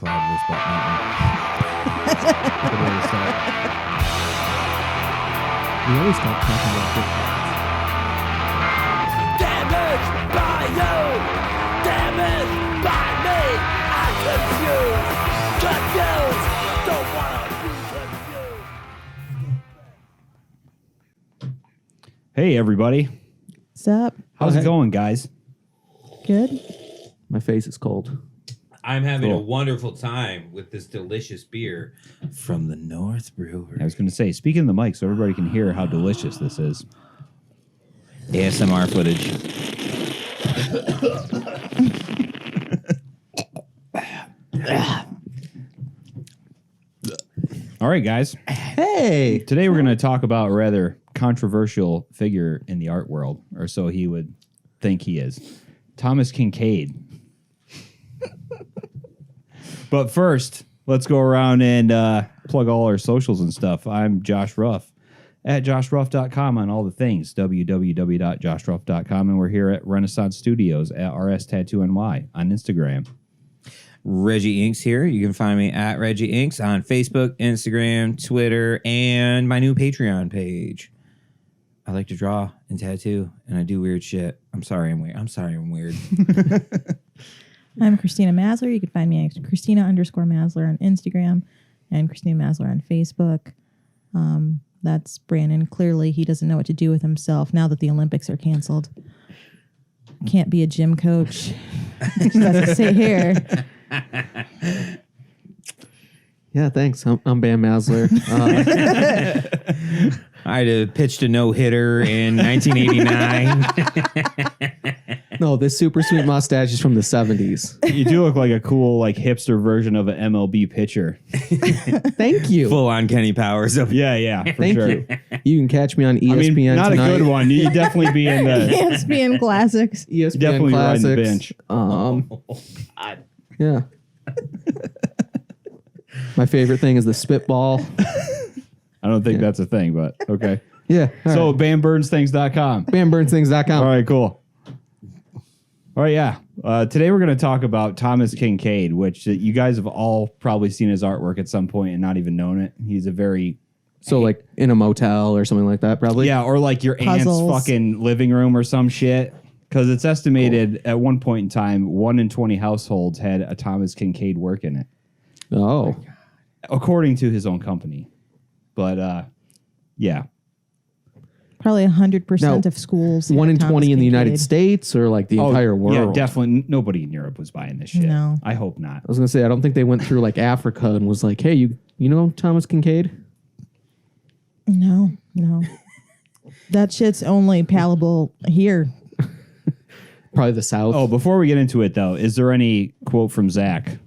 cloud this button. Good way to start. We always start talking about good Damaged by you, damaged by me. I'm confused, don't wanna be confused. Hey, everybody. What's up? How's it going, guys? Good? My face is cold. I'm having a Cool. wonderful time with this delicious beer from the North Brewery. I was going to say, speaking of the mic so everybody can hear how delicious this is. ASMR footage. All right, guys. Hey! Today we're going to talk about a rather controversial figure in the art world, or so he would think he is. Thomas Kincaid. But first, let's go around and plug all our socials and stuff. I'm Josh Ruff at joshruff.com on all the things, www.joshruff.com, and we're here at Renaissance Studios at RS Tattoo NY on Instagram. Reggie Inks here. You can find me at Reggie Inks on Facebook, Instagram, Twitter, and my new Patreon page. I like to draw and tattoo, and I do weird shit. I'm sorry I'm weird. I'm Christina Maslar. You can find me at Christina_Maslar on Instagram and Christina Maslar on Facebook. That's Brandon. Clearly, he doesn't know what to do with himself now that the Olympics are canceled. Can't be a gym coach. Just has to sit here. Yeah, thanks. I'm Bam Maslar. I pitched a no-hitter in 1989. No, this super sweet mustache is from the 70s. You do look like a cool, like hipster version of an MLB pitcher. Thank you. Full-on Kenny Powers. Yeah, for Thank sure. you. You can catch me on ESPN I mean, not tonight. a good one. You definitely be in the ESPN Classics. ESPN definitely riding the Classics. bench. Yeah. My favorite thing is the spitball. I don't think that's a thing, but okay. Yeah. So BamBurnsThings.com. BamBurnsThings.com. All right, cool. All right, yeah. Today we're going to talk about Thomas Kincaid, which you guys have all probably seen his artwork at some point and not even known it. He's a very... So like in a motel or something like that, probably? Yeah, or like your Puzzles. aunt's fucking living room or some shit. Because it's estimated at one point in time, 1 in 20 households had a Thomas Kincaid work in it, Oh. according to his own company. But, yeah. Probably 100% Now, of schools. 1 in have 20 in the Thomas United Kincaid. States or like the entire world? Yeah, definitely. Nobody in Europe was buying this shit. No. I hope not. I was going to say, I don't think they went through like Africa and was like, hey, you know Thomas Kincaid? No. That shit's only palatable here. Probably the South. Oh, before we get into it, though, is there any quote from Zach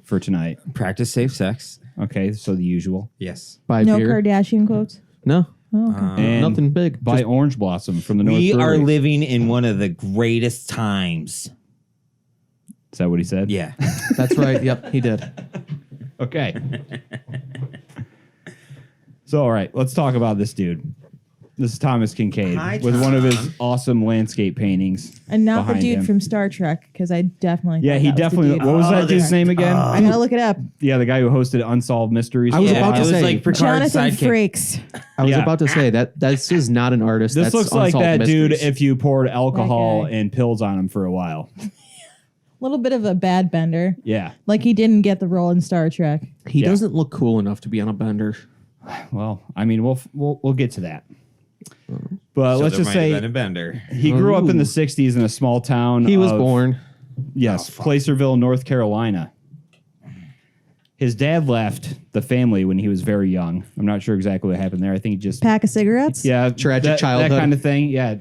for tonight? Practice safe sex. Okay, so the usual. Yes. Buy No beer. Kardashian quotes. No, Oh, okay. And nothing big. Buy Just- Orange Blossom from the North We Brewery. are living in one of the greatest times. Is that what he said? Yeah. That's right. Yep, he did. Okay. So, all right, let's talk about this dude. This is Thomas Kincaid Hi, with one of his Tom. awesome landscape paintings. And not the behind dude him. from Star Trek, because I definitely. Yeah, thought he that was the definitely. dude What was from that Star dude's Trek. name again? I gotta look it up. Yeah, the guy who hosted Unsolved Mysteries. I was about it to was say, like Picard's Jonathan sidekick. Frakes. I was Yeah. about to say that this is not an artist. This That's looks like Unsolved that dude Mysteries. if you poured alcohol guy. and pills on him for a while. A little bit of a bad bender. Yeah. Like he didn't get the role in Star Trek. He Yeah. doesn't look cool enough to be on a bender. Well, I mean, we'll get to that. But So let's there just might have say been a bender. he grew up in the Ooh. 60s in a small town. He was of- born. Yes, Placerville, North Carolina. His dad left the family when he was very young. I'm not sure exactly what happened there. I think he just Pack of cigarettes. yeah, Tragic that childhood. kind of thing. Yeah.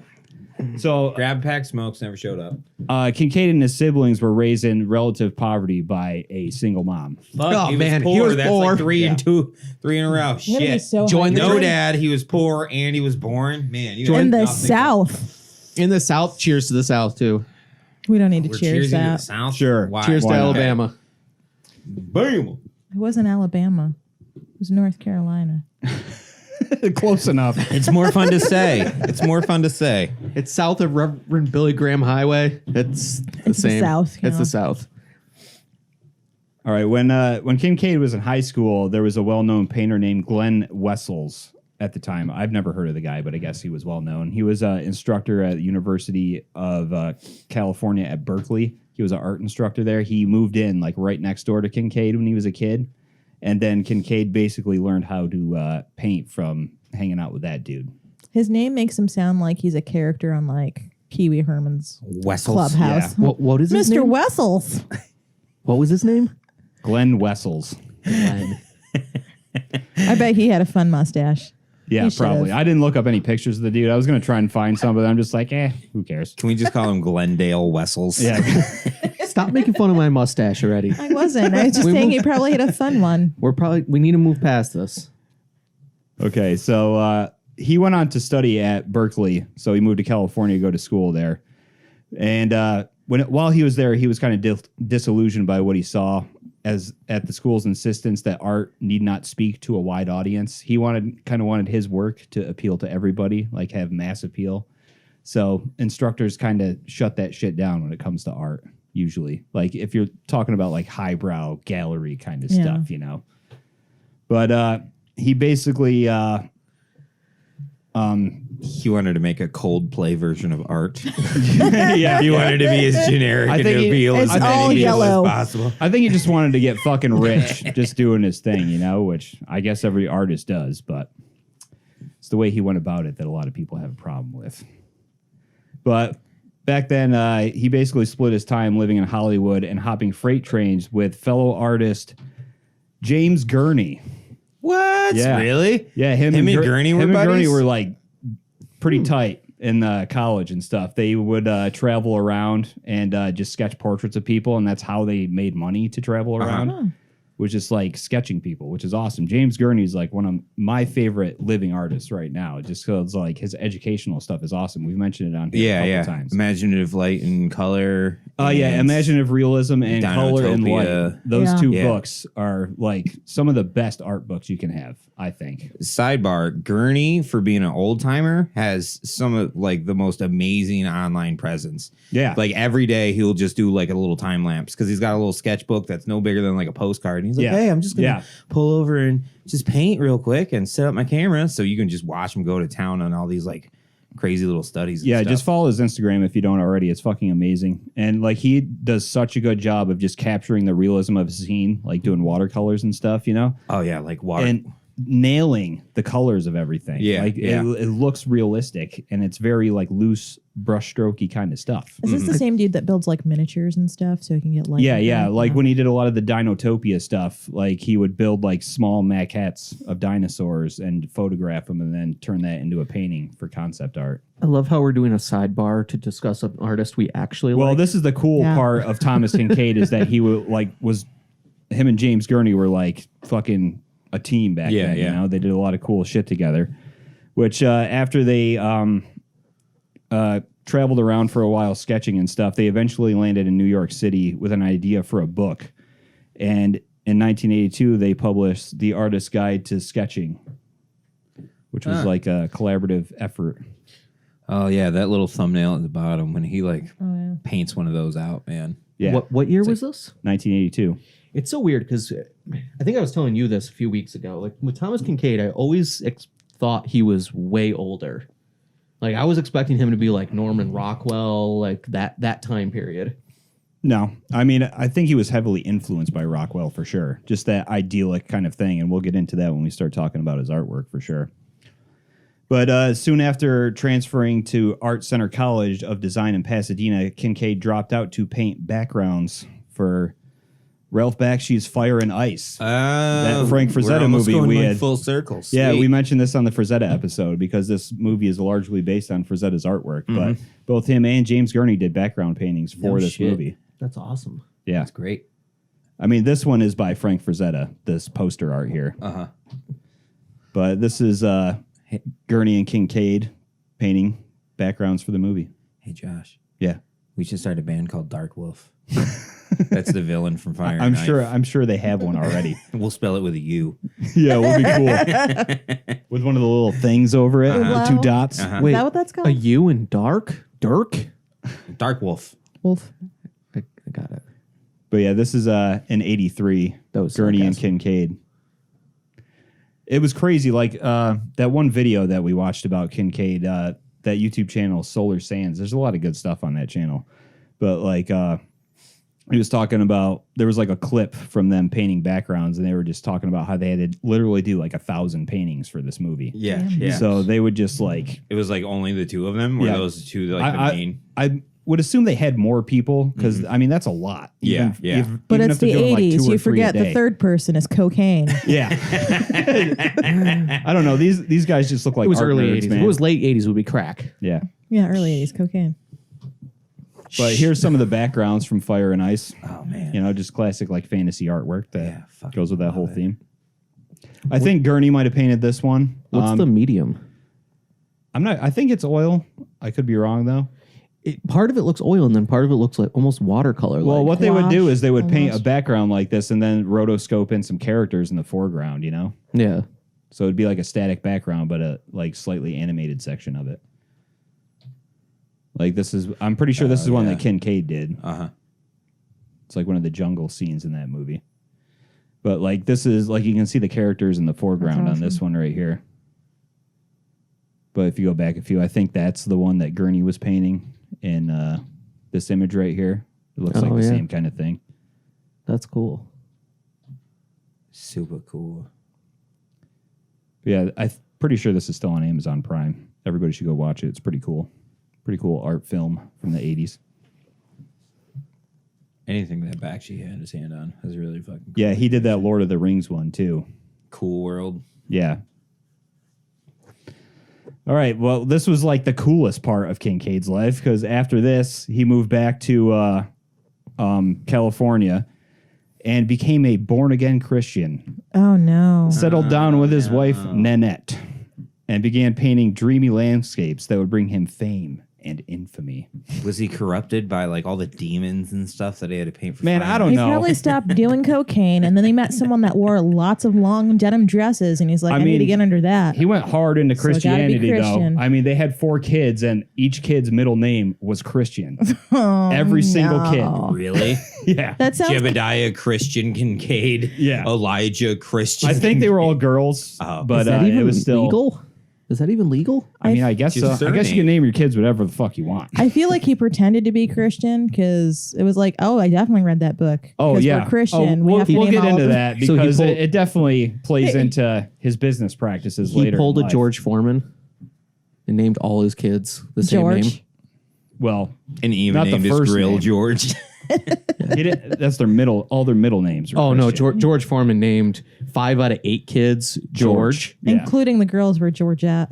So Grab pack smokes never showed up. Kincaid and his siblings were raised in relative poverty by a single mom. Fuck, Oh, he man, was he poor. was That's poor. like three Yeah. in a row. I'm gonna be Shit. so Join the hyped. No dream. dad. He was poor and he was born. Man, you In had the nothing. South. In the South, cheers to the South, too. We don't need to We're cheers cheersing to the that. South. Sure. Why? Cheers to Why not? Alabama. Boom. It wasn't Alabama. It was North Carolina. Close enough. It's more fun to say. It's more fun to say. It's south of Reverend Billy Graham Highway. It's the the same. South, you It's know. the South. All right. When Kincaid was in high school, there was a well-known painter named Glenn Wessels at the time. I've never heard of the guy, but I guess he was well-known. He was an instructor at the University of California at Berkeley. He was an art instructor there. He moved in like right next door to Kincaid when he was a kid. And then Kincaid basically learned how to paint from hanging out with that dude. His name makes him sound like he's a character on like Pee Wee Herman's Wessels. Clubhouse. What is his Mr. name? Wessels. What was his name? Glenn Wessels. Glenn. I bet he had a fun mustache. Yeah, He should've. probably. I didn't look up any pictures of the dude. I was going to try and find some, but I'm just like, who cares? Can we just call him Glendale Wessels? Yeah. Stop making fun of my mustache already. I wasn't. I was just saying he probably had a fun one. We need to move past this. Okay, so he went on to study at Berkeley. So he moved to California to go to school there. And while he was there, he was kind of disillusioned by what he saw as at the school's insistence that art need not speak to a wide audience. He wanted his work to appeal to everybody, like have mass appeal. So instructors kind of shut that shit down when it comes to art, usually. Like if you're talking about like highbrow gallery kind of stuff, you know. But he basically He wanted to make a Coldplay version of art. yeah, He wanted to be as generic I and think appeal it's as all many people yellow. as possible. I think he just wanted to get fucking rich just doing his thing, you know, which I guess every artist does, but it's the way he went about it that a lot of people have a problem with. But back then, he basically split his time living in Hollywood and hopping freight trains with fellow artist James Gurney. What? Yeah. Really? Yeah, Him and Gurney were him and Gurney buddies? were like pretty tight in college and stuff. They would travel around and just sketch portraits of people, and that's how they made money to travel around. Was just like sketching people, which is awesome. James Gurney is like one of my favorite living artists right now, just because like his educational stuff is awesome. We've mentioned it on here a couple times. Imaginative light and color. Yeah, and imaginative realism and color and Dinotopia. light. Those Yeah. two Yeah. books are like some of the best art books you can have, I think. Sidebar, Gurney, for being an old timer, has some of like the most amazing online presence. Yeah. Like every day he'll just do like a little time lapse because he's got a little sketchbook that's no bigger than like a postcard. And he's like, Yeah. hey, I'm just going to Yeah. pull over and just paint real quick and set up my camera. So you can just watch him go to town on all these like crazy little studies. And Yeah, stuff. just follow his Instagram if you don't already. It's fucking amazing. And like he does such a good job of just capturing the realism of a scene, like doing watercolors and stuff, you know? Oh, yeah, like water. And nailing the colors of everything. Yeah, Like yeah. It looks realistic and it's very like loose brushstrokey kind of stuff. Is this the same dude that builds like miniatures and stuff so he can get like Yeah. Like when he did a lot of the Dinotopia stuff, like he would build like small maquettes of dinosaurs and photograph them and then turn that into a painting for concept art. I love how we're doing a sidebar to discuss an artist we actually Well, like. this is the cool Yeah. part of Thomas Kincaid is that he was him and James Gurney were like fucking a team back Yeah, then. yeah. You know, they did a lot of cool shit together. Which after they traveled around for a while sketching and stuff, they eventually landed in New York City with an idea for a book. And in 1982, they published The Artist's Guide to Sketching, which was like a collaborative effort. Oh, yeah, that little thumbnail at the bottom when he like paints one of those out, man. Yeah, What year was this? 1982. It's so weird because I think I was telling you this a few weeks ago. Like with Thomas Kincaid, I always thought he was way older. Like I was expecting him to be like Norman Rockwell, like that time period. No, I mean, I think he was heavily influenced by Rockwell for sure. Just that idyllic kind of thing. And we'll get into that when we start talking about his artwork for sure. But soon after transferring to Art Center College of Design in Pasadena, Kincaid dropped out to paint backgrounds for Ralph Bakshi's Fire and Ice. That Frank Frazetta movie we had. full circle. Yeah, Sweet. we mentioned this on the Frazetta episode because this movie is largely based on Frazetta's artwork. But both him and James Gurney did background paintings for this shit. movie. That's awesome. Yeah. That's great. I mean, this one is by Frank Frazetta, this poster art here. Uh-huh. But this is Gurney and Kincaid painting backgrounds for the movie. Hey, Josh, Yeah. we should start a band called Dark Wolf. That's the villain from Fire and I'm sure they have one already. We'll spell it with a U. Yeah, it would be cool. With one of the little things over it, the two dots. Is Wait, that what that's called? a U in dark? Dirk? Dark Wolf. Wolf. I got it. But yeah, this is in 83. That was Gurney and sarcasm. Kincaid. It was crazy. Like that one video that we watched about Kincaid, that YouTube channel, Solar Sands. There's a lot of good stuff on that channel. But like he was talking about, there was like a clip from them painting backgrounds, and they were just talking about how they had to literally do like 1,000 paintings for this movie. Yeah, yeah. So they would just like, It was like only the two of them, or Yeah. those two like the main. I would assume they had more people because I mean that's a lot. Yeah, yeah. But even it's if they're the doing, like, 80s. 2 or You 3 a forget the day. third person is cocaine. Yeah. I don't know. These guys just look like It was art early nerds, 80s. man. If it was late 80s, it would be crack. Yeah. Yeah, early 80s cocaine. But here's some of the backgrounds from Fire and Ice. Oh man. You know, just classic like fantasy artwork that Yeah, fucking goes with that love whole it. theme. I think Gurney might have painted this one. What's the medium? I think it's oil. I could be wrong though. Part of it looks oil, and then part of it looks like almost watercolor. Well, like. what they would do is they would paint a almost. background like this and then rotoscope in some characters in the foreground, you know? Yeah. So it'd be like a static background, but a like slightly animated section of it. Like this is, I'm pretty sure this is one yeah. that Kincaid did. Uh-huh. It's like one of the jungle scenes in that movie. But like this is like you can see the characters in the foreground on this one right here. But if you go back a few, I think that's the one that Gurney was painting in this image right here. It looks like the same kind of thing. That's cool. Super cool. Yeah, I'm pretty sure this is still on Amazon Prime. Everybody should go watch it. It's pretty cool. Pretty cool art film from the 80s. Anything that Bakshi had his hand on is really fucking cool. Yeah, he did that Lord of the Rings one too. Cool world. Yeah. All right. Well, this was like the coolest part of Kincaid's life because after this, he moved back to California and became a born-again Christian. Oh, no. Settled down with his wife, Nanette, and began painting dreamy landscapes that would bring him fame and infamy. Was he corrupted by like all the demons and stuff that he had to paint for? Man, fun? I don't He know. probably stopped doing cocaine, and then he met someone that wore lots of long denim dresses, and he's like, I need to get under that. He went hard into So it gotta be Christianity, though. Christian. I mean, they had 4 kids, and each kid's middle name was Christian. Every single kid. Really? Yeah. That sounds Jebediah Christian Kincaid. Yeah. Elijah Christian. I think they were all girls, but Is that even it was still legal? Is that even legal? I mean, I guess Just so. I guess you surname. can name your kids whatever the fuck you want. I feel like he pretended to be Christian because it was like, oh, I definitely read that book. Oh 'Cause yeah, we're Christian. We we'll have to we'll name get all into of them. that So he because pulled- it definitely plays into his business practices He later. pulled in a life. George Foreman and named all his kids the same George. name. Well, and even not the named his first grill name. George. he did, that's their middle. All their middle names. Are Oh no, Christian. George Foreman named 5 out of 8 kids George. Yeah. Including the girls were Georgette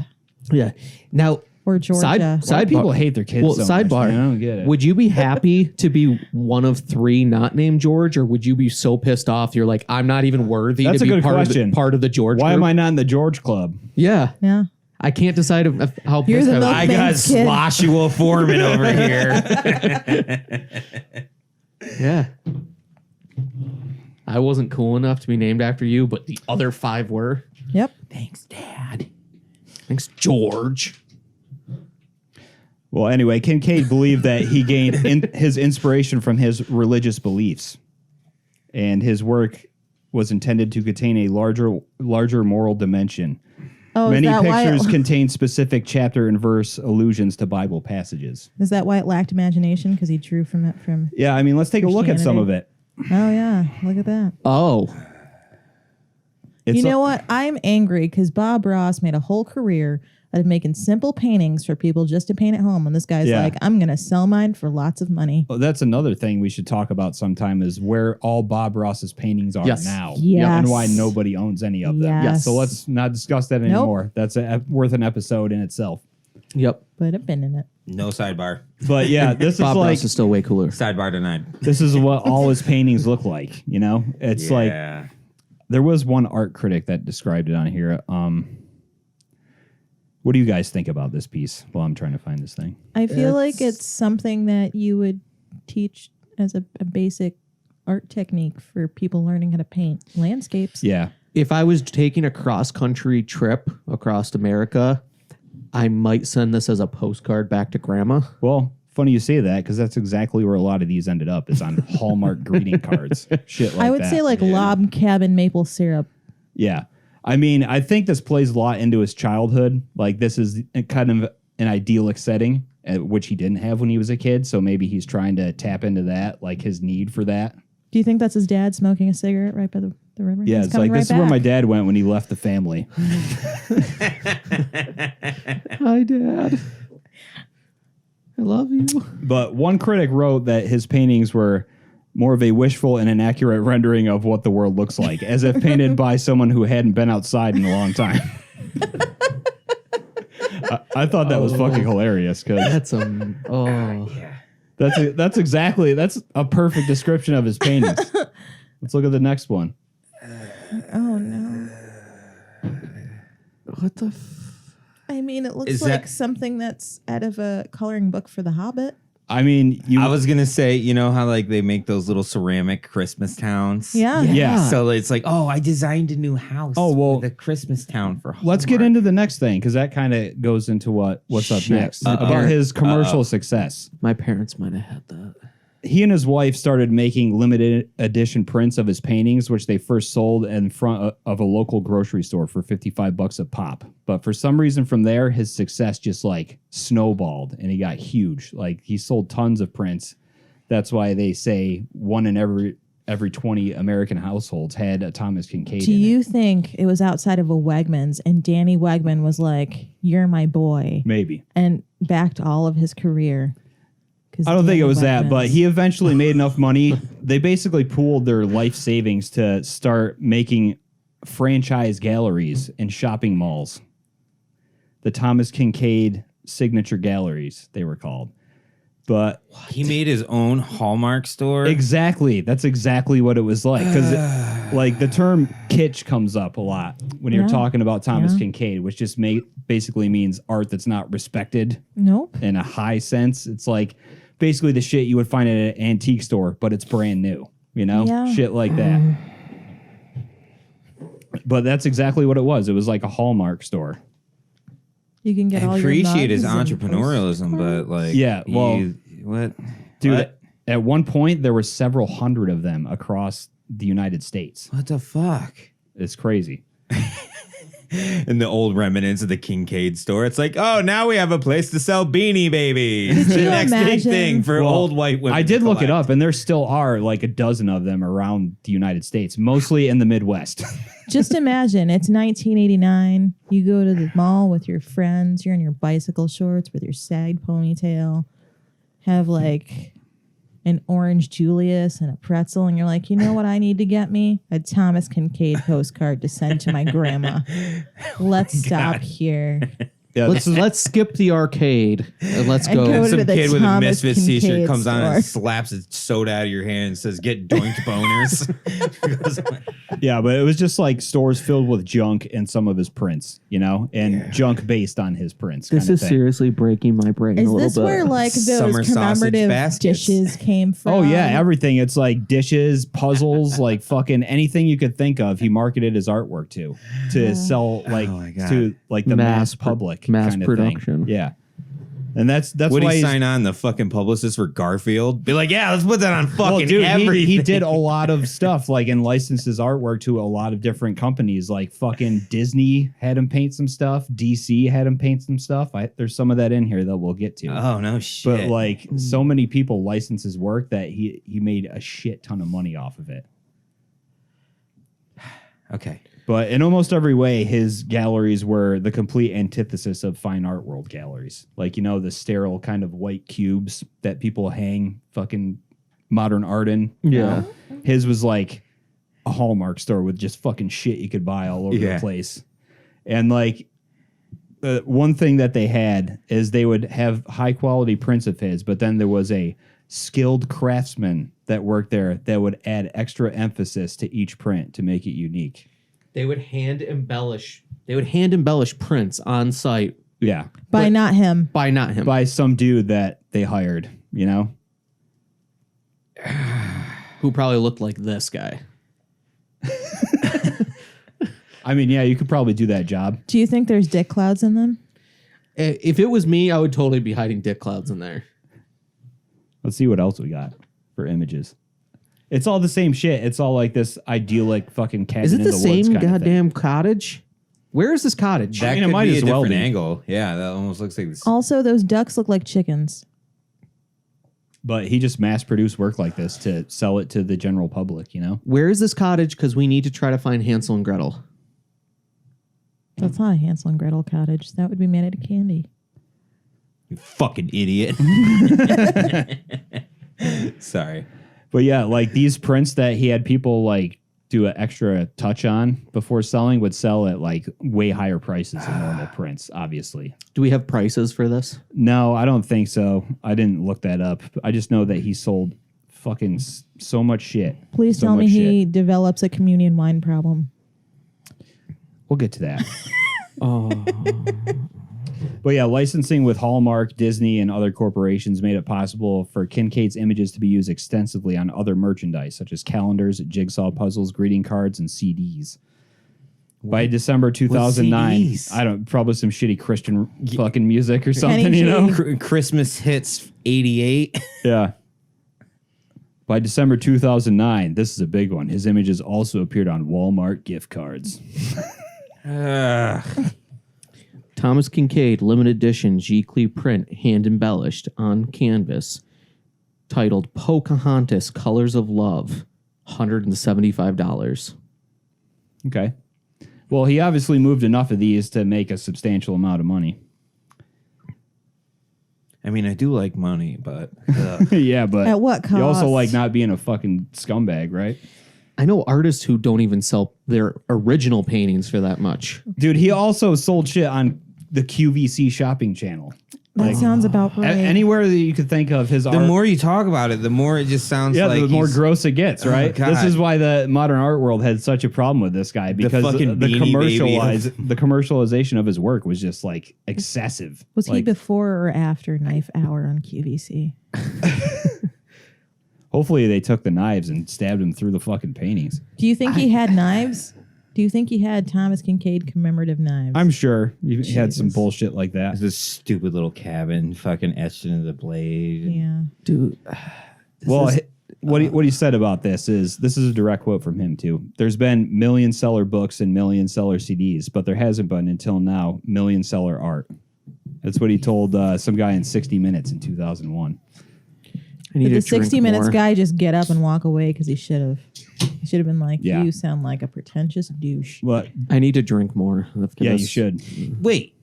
Yeah. Now, or Georgia. Why do people hate their kids Well, so sidebar. much, man? I don't get it. Would you be happy to be one of 3 not named George, or would you be so pissed off you're like, I'm not even worthy That's to a be good part question. of the George Why group? am I not in the George Club? Yeah. Yeah. I can't decide how You're pissed the I milk was. I got Thanks, kid. Sloshua Foreman over here. Yeah. I wasn't cool enough to be named after you, but the other 5 were. Yep. Thanks, Dad. Thanks, George. Well, anyway, Kincaid believed that he gained his inspiration from his religious beliefs, and his work was intended to contain a larger moral dimension. Oh, Many is that pictures why contain specific chapter and verse allusions to Bible passages. is that why it lacked imagination? Because he drew from it from. Yeah, I mean, let's take a look at some of it. Oh yeah, look at that. Oh. It's You know what? I'm angry because Bob Ross made a whole career out of making simple paintings for people just to paint at home, and this guy's Yeah. like, I'm gonna sell mine for lots of money. Well, that's another thing we should talk about sometime is where all Bob Ross's paintings are Yes. now. Yes. And why nobody owns any of them. Yes. So let's not discuss that anymore. That's worth an episode in itself. Yep. Put a pin in it. No sidebar. But yeah, this is Bob like Ross is still way cooler. Sidebar denied. this is what all his paintings look like, you know? It's like Yeah. there was one art critic that described it on here. What do you guys think about this piece while I'm trying to find this thing? I feel like it's something that you would teach as a basic art technique for people learning how to paint landscapes. Yeah. If I was taking a cross-country trip across America, I might send this as a postcard back to Grandma. Well, funny you say that because that's exactly where a lot of these ended up is on Hallmark greeting cards. Shit like I would that. say like Lob Cabin maple syrup. Yeah. I mean, I think this plays a lot into his childhood. Like, this is kind of an idyllic setting, which he didn't have when he was a kid. So maybe he's trying to tap into that, like his need for that. Do you think that's his dad smoking a cigarette right by the river? Yeah, He's it's coming like, this right is where back. my dad went when he left the family. Hi, Dad. I love you. But one critic wrote that his paintings were more of a wishful and inaccurate rendering of what the world looks like, as if painted by someone who hadn't been outside in a long time. I thought that was fucking hilarious because That's that's a perfect description of his paintings. Let's look at the next one. Oh no! what the. I mean, it looks Is like that- something that's out of a coloring book for The Hobbit. I mean, I was gonna say, you know how like they make those little ceramic Christmas towns? Yeah. Yeah. So it's like, oh, I designed a new house. Oh, well, with a Christmas town for. let's get Hallmark. into the next thing because that kind of goes into what's up Shit. next about his commercial success. My parents might have had that. He and his wife started making limited edition prints of his paintings, which they first sold in front of a local grocery store for $55 a pop. But for some reason from there, his success just like snowballed and he got huge. Like he sold tons of prints. That's why they say one in every 20 American households had a Thomas Kinkade. Do in you it. think it was outside of a Wegmans and Danny Wegman was like, "You're my boy," Maybe. and backed all of his career? I don't think it was that, but Wegmans- he eventually made enough money. They basically pooled their life savings to start making franchise galleries in shopping malls. The Thomas Kinkade Signature Galleries, they were called. But He made his own Hallmark store. exactly, that's exactly what it was like. Because like the term kitsch comes up a lot when you're Yeah. talking about Thomas Yeah. Kinkade, which just basically means art that's not respected Nope. in a high sense. It's like basically the shit you would find at an antique store, but it's brand new, you know? Yeah. Shit like that. But that's exactly what it was. It was like a Hallmark store. You can get I all appreciate your his mugs and entrepreneurialism, postcards. but like, Yeah, well, what, Dude, What? at one point there were several hundred of them across the United States. What the fuck? It's crazy. And the old remnants of the Kincaid store. It's like, oh, now we have a place to sell Beanie Babies. Could the you next big imagine- thing for Well, old white women. I did to look it collect. up, and there still are like a dozen of them around the United States, mostly in the Midwest. Just imagine it's 1989. You go to the mall with your friends. You're in your bicycle shorts with your sagged ponytail. Have like an orange Julius and a pretzel, and you're like, you know what I need to get me? A Thomas Kinkade postcard to send to my grandma. Let's stop here. Yeah, Let's skip the arcade and let's And go. go to Some the kid with a Thomas Misfits t-shirt Kincaid comes on and store. slaps a soda out of your hand and says, get doinked boners. yeah, but it was just like stores filled with junk and some of his prints, you know, and junk based on his prints. This kinda is thing. seriously breaking my brain a Is little this bit. where like Summer those sausage commemorative baskets. dishes came from? Oh yeah, everything. It's like dishes, puzzles, like fucking anything you could think of. He marketed his artwork to sell like my God. to like the mass Mass public, mass kind of production. Thing. Yeah, and that's Would why he he's- sign on the fucking publicist for Garfield? Be like, yeah, let's put that on fucking Well, dude, everything. he did a lot of stuff, like, and licensed his artwork to a lot of different companies. Like, fucking Disney had him paint some stuff. DC had him paint some stuff. There's some of that in here that we'll get to. Oh, no shit. But, like, so many people license his work that he made a shit ton of money off of it. Okay. But in almost every way, his galleries were the complete antithesis of fine art world galleries. Like, you know, the sterile kind of white cubes that people hang fucking modern art in. you Yeah. know? His was like a Hallmark store with just fucking shit you could buy all over Yeah. the place. And like, one thing that they had is they would have high quality prints of his, but then there was a skilled craftsman that worked there that would add extra emphasis to each print to make it unique. They would hand embellish prints on site Yeah. by not him. by not him. By some dude that they hired, you know? Who probably looked like this guy. I mean, yeah, you could probably do that job. Do you think there's dick clouds in them? If it was me, I would totally be hiding dick clouds in there. Let's see what else we got for images. It's all the same shit. It's all like this idyllic fucking cabin Is it in the the same woods kind of thing. goddamn cottage? Where is this cottage? That mean, it could might be as a well different be. angle. Yeah, that almost looks like this. Also, those ducks look like chickens. But he just mass-produced work like this to sell it to the general public, you know? Where is this cottage? Because we need to try to find Hansel and Gretel. That's not a Hansel and Gretel cottage. That would be made out of candy. You fucking idiot. Sorry. But yeah, like these prints that he had people like do an extra touch on before selling would sell at like way higher prices than normal prints, obviously. Do we have prices for this? No, I don't think so. I didn't look that up. I just know that he sold fucking so much shit. Please So tell me much he shit. develops a communion wine problem. We'll get to that. But yeah, licensing with Hallmark, Disney, and other corporations made it possible for Kincaid's images to be used extensively on other merchandise, such as calendars, jigsaw puzzles, greeting cards, and CDs. By December 2009, CDs? I don't, probably some shitty Christian fucking music or something, you know? Christmas hits 88. Yeah. By December 2009, this is a big one. His images also appeared on Walmart gift cards. Thomas Kincaid, limited edition G-Clee print, hand embellished on canvas, titled Pocahontas Colors of Love, $175. Okay. Well, he obviously moved enough of these to make a substantial amount of money. I mean, I do like money, but Yeah, but At what you also cost? like not being a fucking scumbag, right? I know artists who don't even sell their original paintings for that much. Dude, he also sold shit on the QVC shopping channel. That sounds about right. Anywhere that you could think of his the art. more you talk about it, the more it just sounds like the more he's- gross it gets, right? God. This is why the modern art world had such a problem with this guy because the, fucking Beanie the commercialization of his work was just like excessive. Was he Like, before or after Knife Hour on QVC? hopefully they took the knives and stabbed him through the fucking paintings. Do you think he had knives? Do you think he had Thomas Kincaid commemorative knives? I'm sure you had some Jesus. bullshit like that. This stupid little cabin fucking etched into the blade. Yeah. Dude, Well, what he said about this is a direct quote from him too. There's been million seller books and million seller CDs, but there hasn't been until now million seller art. That's what he told some guy in 60 Minutes in 2001. I need Did the to drink 60 Minutes more. guy just get up and walk away because he should have? He should have been like, Yeah. you sound like a pretentious douche. But I need to drink more. of yeah, this. you should. Wait.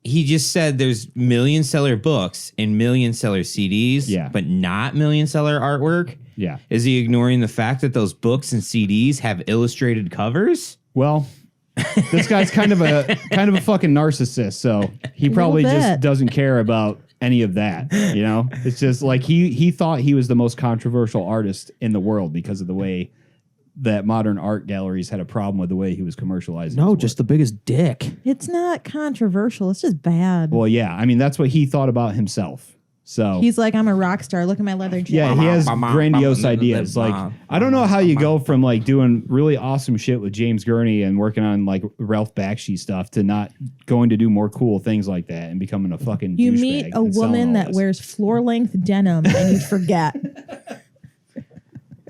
He just said there's million seller books and million seller CDs, Yeah. but not million seller artwork. Yeah. Is he ignoring the fact that those books and CDs have illustrated covers? Well, this guy's kind of a fucking narcissist, so he probably bit. just doesn't care about any of that. You know, it's just like he thought he was the most controversial artist in the world because of the way that modern art galleries had a problem with the way he was commercializing. No, his just work. the biggest dick. It's not controversial. It's just bad. Well, yeah. I mean, that's what he thought about himself. So He's like, I'm a rock star. Look at my leather jacket. yeah, he has grandiose ideas. Like, I don't know how you go from like doing really awesome shit with James Gurney and working on like Ralph Bakshi stuff to not going to do more cool things like that and becoming a fucking You douchebag meet a and selling woman all that this. wears floor length denim and you forget.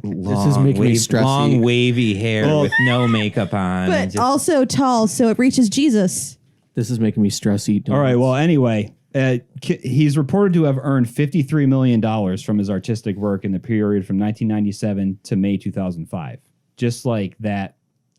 This is making me stressy. Long wavy hair Well- with no makeup on. But and just- also tall, so it reaches Jesus. This is making me stressy. All right. Well, anyway, he's reported to have earned $53 million from his artistic work in the period from 1997 to May 2005. Just like that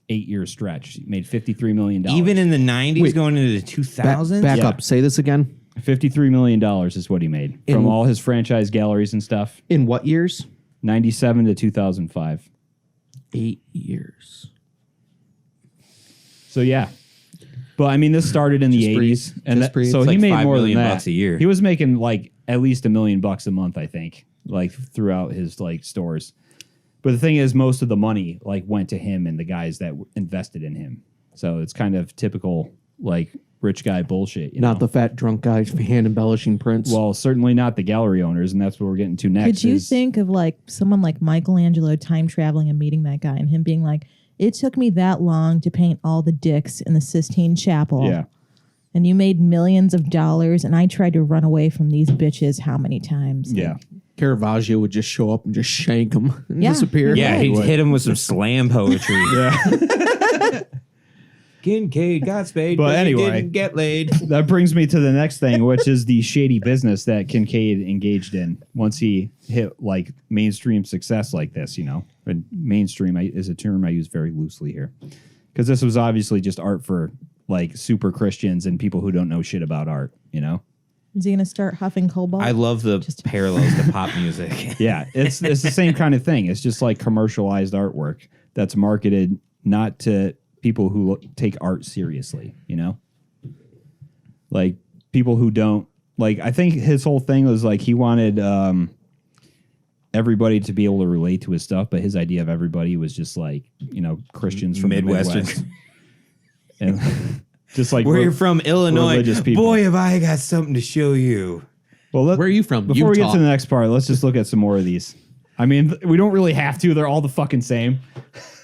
8-year stretch, he made $53 million. even in the 90s Wait. going into the 2000s? Back Yeah. up. Say this again. $53 million is what he made from all his franchise galleries and stuff. In what years? 97 to 2005. 8 years. So yeah. But I mean, this started in the Just breathe. 80s, and Just breathe. so It's he like made $5 more than million that. bucks a year. He was making like at least $1 million a month, I think, like throughout his like stores. But the thing is, most of the money like went to him and the guys that invested in him. So it's kind of typical like rich guy bullshit. You Not know? the fat drunk guy hand embellishing prints. Well, certainly not the gallery owners, and that's what we're getting to next. Could you is- think of like someone like Michelangelo time traveling and meeting that guy and him being like, it took me that long to paint all the dicks in the Sistine Chapel. Yeah. and you made millions of dollars, and I tried to run away from these bitches how many times? Yeah. Caravaggio would just show up and just shank him and Yeah. disappear. Yeah, he'd hit him with some slam poetry. Kincaid got spayed, But but anyway. he didn't get laid. That brings me to the next thing, which is the shady business that Kincaid engaged in once he hit like mainstream success like this, you know. And mainstream is a term I use very loosely here. Because this was obviously just art for like super Christians and people who don't know shit about art, you know? Is he going to start huffing cobalt? I love the parallels to pop music. Yeah, it's the same kind of thing. It's just like commercialized artwork that's marketed not to people who take art seriously, you know? Like people who don't like I think his whole thing was like he wanted everybody to be able to relate to his stuff, but his idea of everybody was just like, you know, Christians from Midwestern. the Midwest. And just like Where you're from, Illinois. religious people. Boy, have I got something to show you. well, Where are you from? Before we get Utah. to the next part, let's just look at some more of these. I mean, we don't really have to. They're all the fucking same.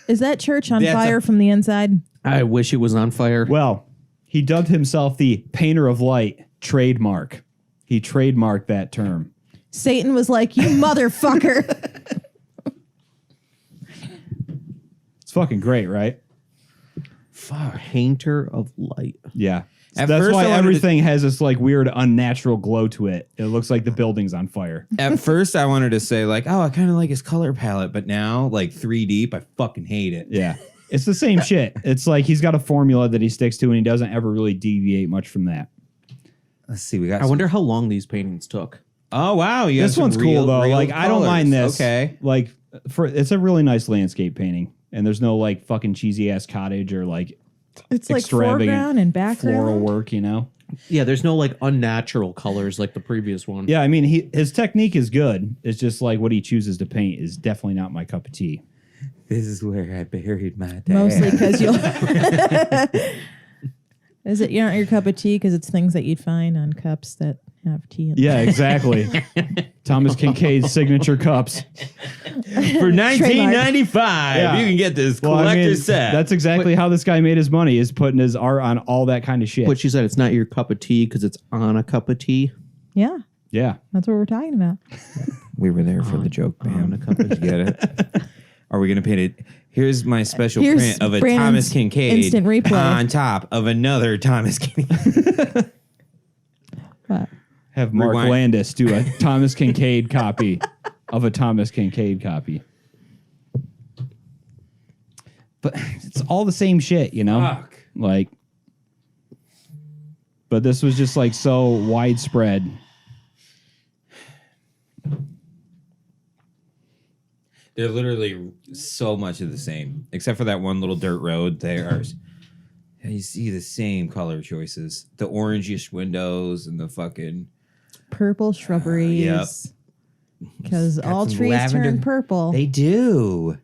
Is that church on That's fire a- from the inside? I wish it was on fire. Well, he dubbed himself the painter of light trademark. He trademarked that term. Satan was like, you motherfucker. It's fucking great, right? Painter of light. Yeah. At That's first why I wanted everything has this like weird unnatural glow to it. It looks like the building's on fire. At first, I wanted to say, like, oh, I kind of like his color palette, but now, like, 3 deep, I fucking hate it. Yeah. It's the same shit. It's like he's got a formula that he sticks to and he doesn't ever really deviate much from that. Let's see. We got. I wonder how long these paintings took. Oh, wow. You got This some one's real- cool though. real Like I don't colors. mind this. Okay. Like it's a really nice landscape painting. And there's no like fucking cheesy ass cottage or like It's like extravagant foreground and background. floral work, you know? Yeah, there's no like unnatural colors like the previous one. Yeah, I mean his technique is good. It's just like what he chooses to paint is definitely not my cup of tea. This is where I buried my dad. Mostly because you'll. Is it not your cup of tea? Because it's things that you'd find on cups that have tea in them. Yeah, exactly. Thomas Kincaid's signature cups. For 1995, Yeah. you can get this Well, collector I mean, set. that's exactly how this guy made his money is putting his art on all that kind of shit. But she said it's not your cup of tea because it's on a cup of tea. Yeah, yeah. that's what we're talking about. We were there for the joke, man. Did you get it? Are we going to paint it? Here's my special Here's print of a Brandon's Thomas Kincaid instant replay. on top of another Thomas Kincaid. But Have Mark Rewind. Landis do a Thomas Kincaid copy of a Thomas Kincaid copy. But it's all the same shit, you know? Fuck. Like, but this was just like so widespread. They're literally so much of the same, except for that one little dirt road. There's, you see the same color choices, the orangish windows and the fucking. purple shrubberies. Because Got all some trees lavender. turn purple. They do.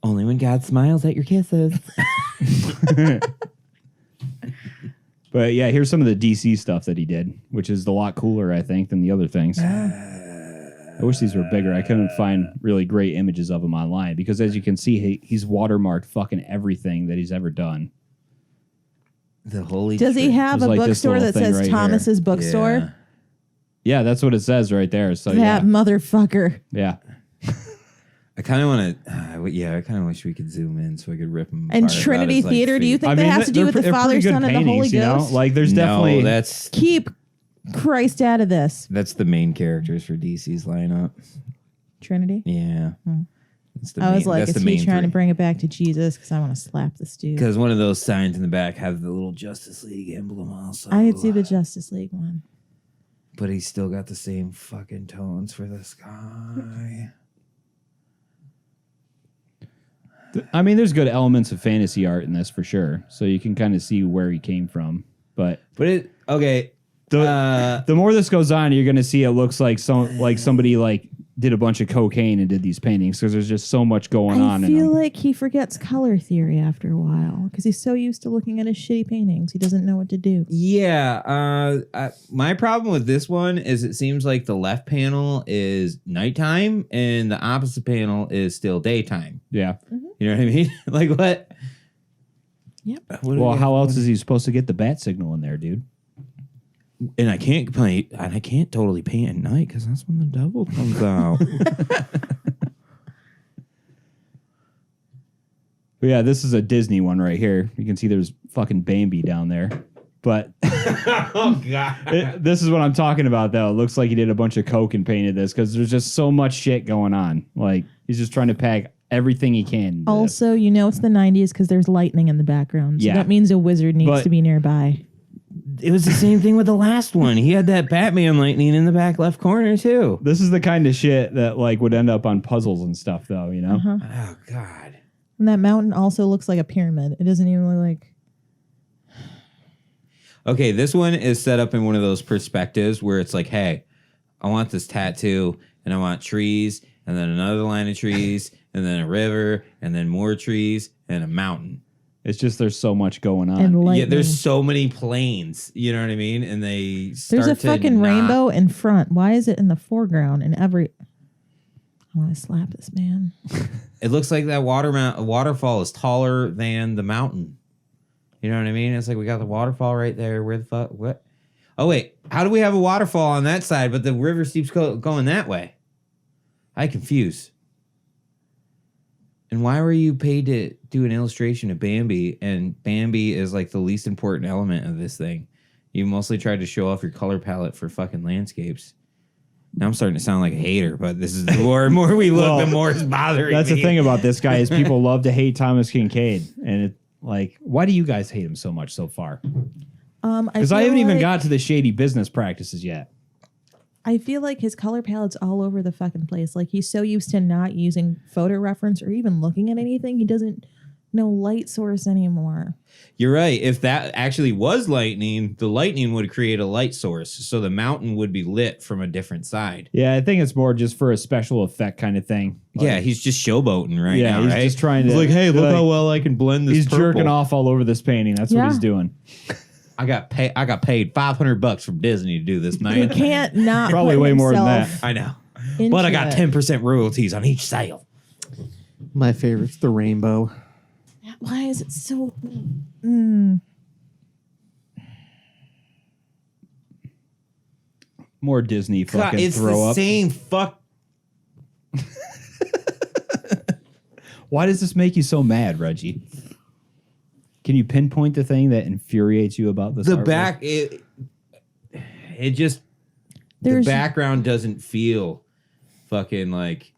Only when God smiles at your kisses. But yeah, here's some of the DC stuff that he did, which is a lot cooler, I think, than the other things. I wish these were bigger. I couldn't find really great images of him online because, as you can see, he's watermarked fucking everything that he's ever done. The holy. Does he have a There's like this bookstore little that thing says right Thomas's Yeah. Bookstore? Yeah, that's what it says right there. So That motherfucker. yeah. I kind of want to. Yeah, I kind of wish we could zoom in so I could rip him. And apart about Trinity his, like, Theater, do you feet. think that has to do with the they're Father, pretty good Son, and the Holy paintings, you know? Ghost? Like, there's No, definitely that's Keep Christ out of this. the main characters for DC's lineup. Trinity? Yeah, that's the I was main- like, that's is the he main trying to three. bring it back to Jesus? Because I want to slap this dude. Because one of those signs in the back have the little Justice League emblem also. I did see the Justice League one. But he's still got the same fucking tones for the sky. I mean, there's good elements of fantasy art in this for sure. So you can kind of see where he came from. But But it okay. the more this goes on, you're going to see it looks like somebody like did a bunch of cocaine and did these paintings because there's just so much going I on in feel them. like he forgets color theory after a while because he's so used to looking at his shitty paintings. He doesn't know what to do. Yeah. My problem with this one is it seems like the left panel is nighttime and the opposite panel is still daytime. Yeah. You know what I mean? Like what? Yep. Well, how else is he supposed to get the bat signal in there, dude? And I can't paint, and I can't totally paint at night because that's when the devil comes out. But yeah, this is a Disney one right here. You can see there's fucking Bambi down there. But Oh God! this is what I'm talking about, though. It looks like he did a bunch of coke and painted this because there's just so much shit going on. Like, he's just trying to pack everything he can into this. Also, you know it's the 90s because there's lightning in the background. So Yeah. that means a wizard needs But- to be nearby. It was the same thing with the last one. He had that Batman lightning in the back left corner too. This is the kind of shit that like would end up on puzzles and stuff, though. You know. Uh-huh. Oh God! And that mountain also looks like a pyramid. It doesn't even look like. Okay, this one is set up in one of those perspectives where it's like, hey, I want this tattoo, and I want trees, and then another line of trees, and then a river, and then more trees, and a mountain. It's just there's so much going on. And lightning. Yeah, there's so many planes. You know what I mean? And they start There's a to fucking not- rainbow in front. Why is it in the foreground? And every. I want to slap this man. It looks like that waterfall is taller than the mountain. You know what I mean? It's like we got the waterfall right there. Where the fuck? What? Oh wait, how do we have a waterfall on that side, but the river keeps going that way? I confuse. And why were you paid to do an illustration of Bambi? And Bambi is like the least important element of this thing. You mostly tried to show off your color palette for fucking landscapes. Now I'm starting to sound like a hater, but this is the more and more we look, Well, the more it's bothering That's me. the thing about this guy is people love to hate Thomas Kincaid, and it like, why do you guys hate him so much so far? Because I haven't even got to the shady business practices yet. I feel like his color palette's all over the fucking place. Like he's so used to not using photo reference or even looking at anything, he doesn't know light source anymore. You're right. If that actually was lightning, the lightning would create a light source, so the mountain would be lit from a different side. Yeah, I think it's more just for a special effect kind of thing. Yeah, he's just showboating right now, he's right? just trying to. He's like, hey, look like, how well I can blend this. He's purple. jerking off all over this painting. That's what Yeah. he's doing. I got paid $500 from Disney to do this, He man. can't not Probably put way more than himself I know, into but I got it. 10% royalties on each sale. My favorite's the rainbow. Why is it so? More Disney fucking it's throw the up. same fuck. Why does this make you so mad, Reggie? Can you pinpoint the thing that infuriates you about this? The artwork? back, it just There's the background doesn't feel fucking like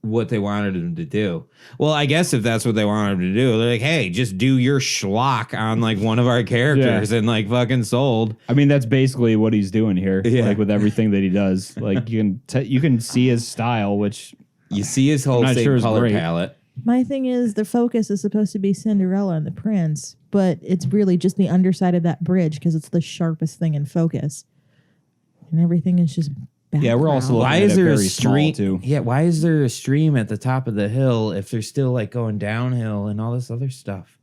what they wanted him to do. Well, I guess if that's what they wanted him to do, they're like, hey, just do your schlock on like one of our characters and like fucking sold. I mean, that's basically what he's doing here. Yeah. Like with everything that he does. Like you can see his style, which You see his whole not same sure it's color great. palette. My thing is the focus is supposed to be Cinderella and the prince, but it's really just the underside of that bridge because it's the sharpest thing in focus, and everything is just. Yeah, we're also background. Why looking is at it there a very small, stream? too. Yeah, why is there a stream at the top of the hill if they're still like going downhill and all this other stuff?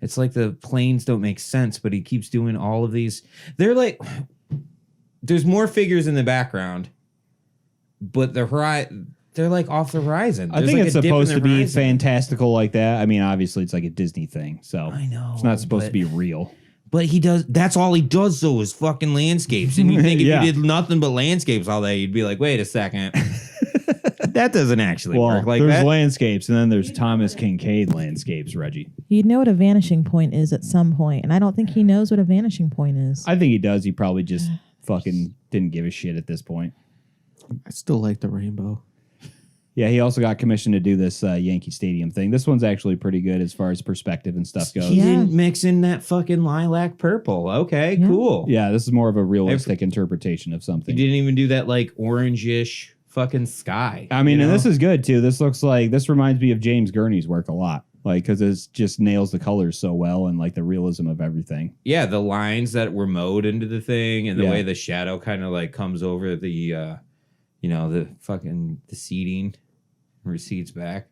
It's like the planes don't make sense, but he keeps doing all of these. They're like, there's more figures in the background, but they're like off the horizon. I There's think like it's a dip in supposed the to be horizon. fantastical like that. I mean, obviously it's like a Disney thing, so I know, it's not supposed to but- be real. But he does. That's all he does, though, is fucking landscapes. And you think if Yeah. you did nothing but landscapes all day, you'd be like, wait a second, that doesn't actually Well, work like there's that. landscapes, and then there's Thomas Kincaid landscapes, Reggie. You'd know what a vanishing point is at some point, and I don't think he knows what a vanishing point is. I think he does. He probably just fucking didn't give a shit at this point. I still like the rainbow. Yeah, he also got commissioned to do this Yankee Stadium thing. This one's actually pretty good as far as perspective and stuff goes. He Yeah. didn't mix in that fucking lilac purple. Okay, Yeah. cool. Yeah, this is more of a realistic interpretation of He something. didn't even do that like orangish fucking sky. I mean, you and know? this is good too. This reminds me of James Gurney's work a lot. Like, because it just nails the colors so well and like the realism of everything. yeah, the lines that were mowed into the thing and the Yeah. way the shadow kind of like comes over the, the fucking the seating, recedes back.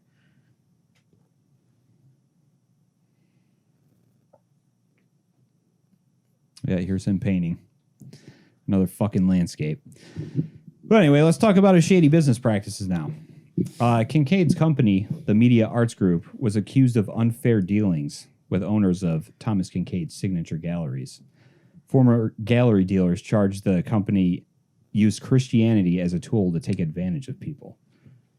Yeah, here's him painting another fucking landscape. But anyway, let's talk about his shady business practices now. Kincaid's company, the Media Arts Group, was accused of unfair dealings with owners of Thomas Kincaid's signature galleries. Former gallery dealers charged the company used Christianity as a tool to take advantage of people.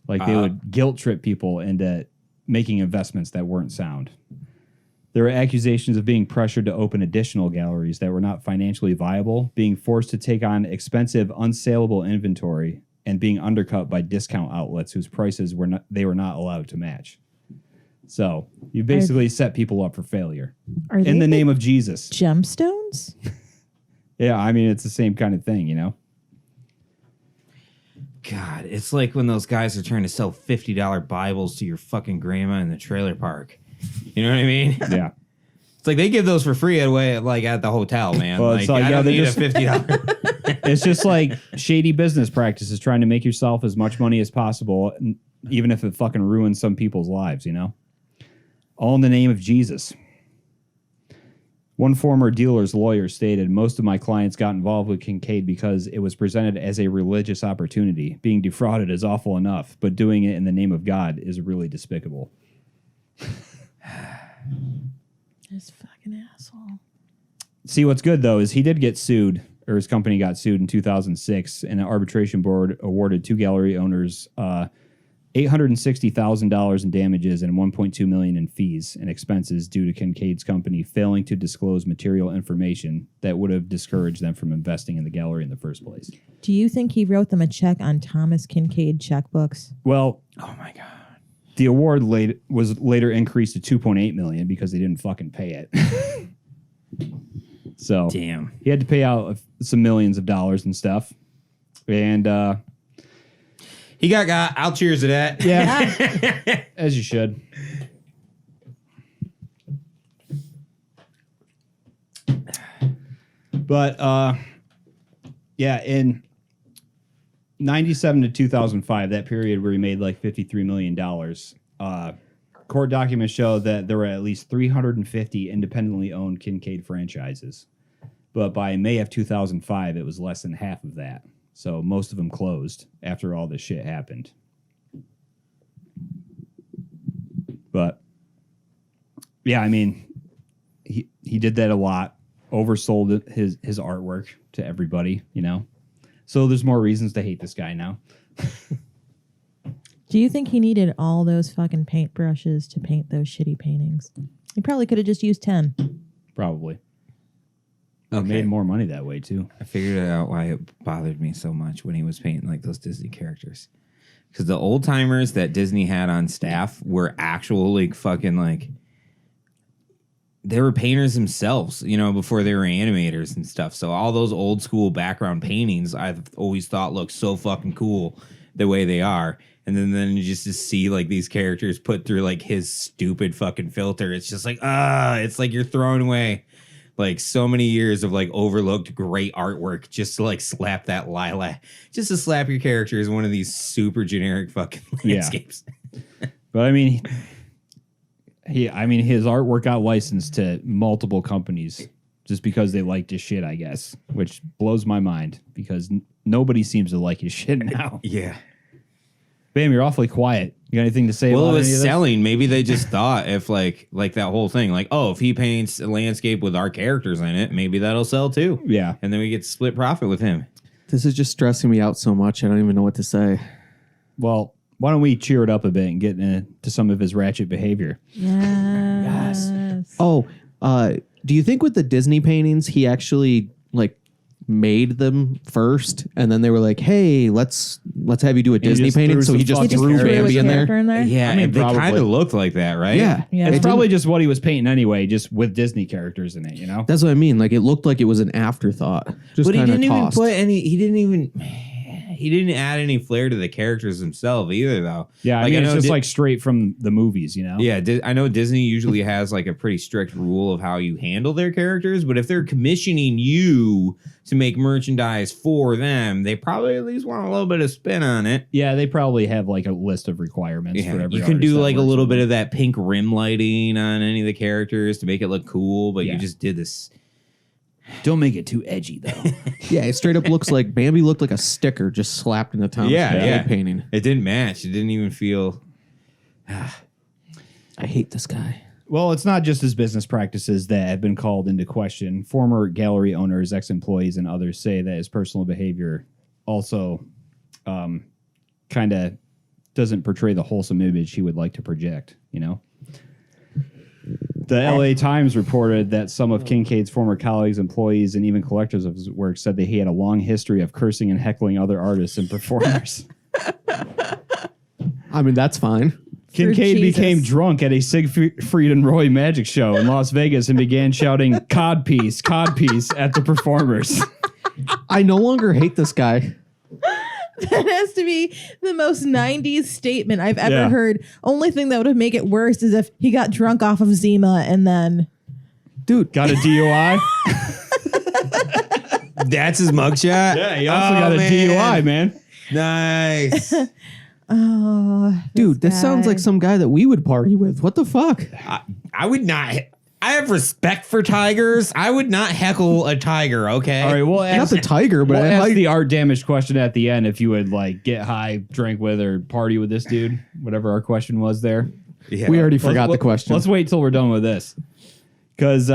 Like they would guilt trip people into making investments that weren't sound. There were accusations of being pressured to open additional galleries that were not financially viable, being forced to take on expensive, unsaleable inventory, and being undercut by discount outlets whose prices they were not allowed to match. So you basically set people up for failure Are in they the name of Jesus. gemstones? Yeah, I mean, it's the same kind of thing, you know? God, it's like when those guys are trying to sell $50 Bibles to your fucking grandma in the trailer park. You know what I mean? Yeah. It's like they give those for free away, like at the hotel, man. Well, like, it's like, I yeah, don't they need just- a $50. It's just like shady business practices, trying to make yourself as much money as possible, even if it fucking ruins some people's lives, you know? All in the name of Jesus. One former dealer's lawyer stated, most of my clients got involved with Kincaid because it was presented as a religious opportunity. Being defrauded is awful enough, but doing it in the name of God is really despicable. This fucking asshole. See, what's good, though, is he did get sued, or his company got sued in 2006, and an arbitration board awarded two gallery owners $860,000 in damages and $1.2 million in fees and expenses due to Kincaid's company failing to disclose material information that would have discouraged them from investing in the gallery in the first place. Do you think he wrote them a check on Thomas Kincaid checkbooks? Well, Oh my God. the award was later increased to $2.8 million because they didn't fucking pay it. So Damn. he had to pay out some millions of dollars and stuff. And He got. I'll cheers to that. yeah, as you should. But yeah, in 97 to 2005, that period where he made like $53 million, court documents show that there were at least 350 independently owned Kincaid franchises. But by May of 2005, it was less than half of that. So most of them closed after all this shit happened. But yeah, I mean, he did that a lot, oversold his artwork to everybody, you know. So there's more reasons to hate this guy now. Do you think he needed all those fucking paintbrushes to paint those shitty paintings? He probably could have just used 10. Probably. Okay. Made more money that way too. I figured out why it bothered me so much when he was painting like those Disney characters. Because the old timers that Disney had on staff were actual like fucking like they were painters themselves, you know, before they were animators and stuff. So all those old school background paintings I've always thought look so fucking cool the way they are. And then just to see like these characters put through like his stupid fucking filter, it's just like, it's like you're throwing away like so many years of like overlooked great artwork just to like slap that lilac, just to slap your characters in one of these super generic fucking landscapes. But I mean, his artwork got licensed to multiple companies just because they liked his shit, I guess, which blows my mind because nobody seems to like his shit now. Yeah. Bam, you're awfully quiet. You got anything to say Well, about it any of was this? selling. Maybe they just thought if like that whole thing, like, oh, if he paints a landscape with our characters in it, maybe that'll sell too. Yeah. And then we get to split profit with him. This is just stressing me out so much. I don't even know what to say. Well, why don't we cheer it up a bit and get into some of his ratchet behavior? Yes. Oh, do you think with the Disney paintings, he actually like made them first, and then they were like, "Hey, let's have you do a Disney just painting." threw So he some just fucking threw characters Bambi in there. Character in there? Yeah, I mean, and they probably. kind of looked like that, right? Yeah, Yeah. It's It probably didn't- just what he was painting anyway, just with Disney characters in it, you know? That's what I mean. Like it looked like it was an afterthought. Just But he kind of didn't even tossed. put any. He didn't add any flair to the characters themselves either, though. Yeah, I Like, mean, it's know just Di- like straight from the movies, you know? Yeah, I know Disney usually has like a pretty strict rule of how you handle their characters, but if they're commissioning you to make merchandise for them, they probably at least want a little bit of spin on it. Yeah, they probably have like a list of requirements for Yeah, every you can artist do that like a works little with bit them. of that pink rim lighting on any of the characters to make it look cool, but Yeah. you just did this. Don't make it too edgy, though. Yeah, it straight up looks like Bambi looked like a sticker just slapped in the Thomas Kincaid painting. It didn't match. It didn't even feel. I hate this guy. Well, it's not just his business practices that have been called into question. Former gallery owners, ex-employees, and others say that his personal behavior also kind of doesn't portray the wholesome image he would like to project, you know? The LA Times reported that some of Kincaid's former colleagues, employees, and even collectors of his work said that he had a long history of cursing and heckling other artists and performers. I mean, that's fine. Kincaid became drunk at a Siegfried and Roy magic show in Las Vegas and began shouting codpiece at the performers. I no longer hate this guy. That has to be the most 90s statement I've ever heard. Only thing that would make it worse is if he got drunk off of Zima and then... Dude, got a DUI? That's his mugshot? Yeah, he also got a DUI, man. Nice. Oh, Dude, this sounds like some guy that we would party with. What the fuck? I would not. I have respect for tigers. I would not heckle a tiger, okay? All right, well, Not the tiger, but we'll ask the art damage question at the end if you would like get high, drink with, or party with this dude. Whatever our question was there. Yeah. we already forgot the question. Let's wait till we're done with this. Because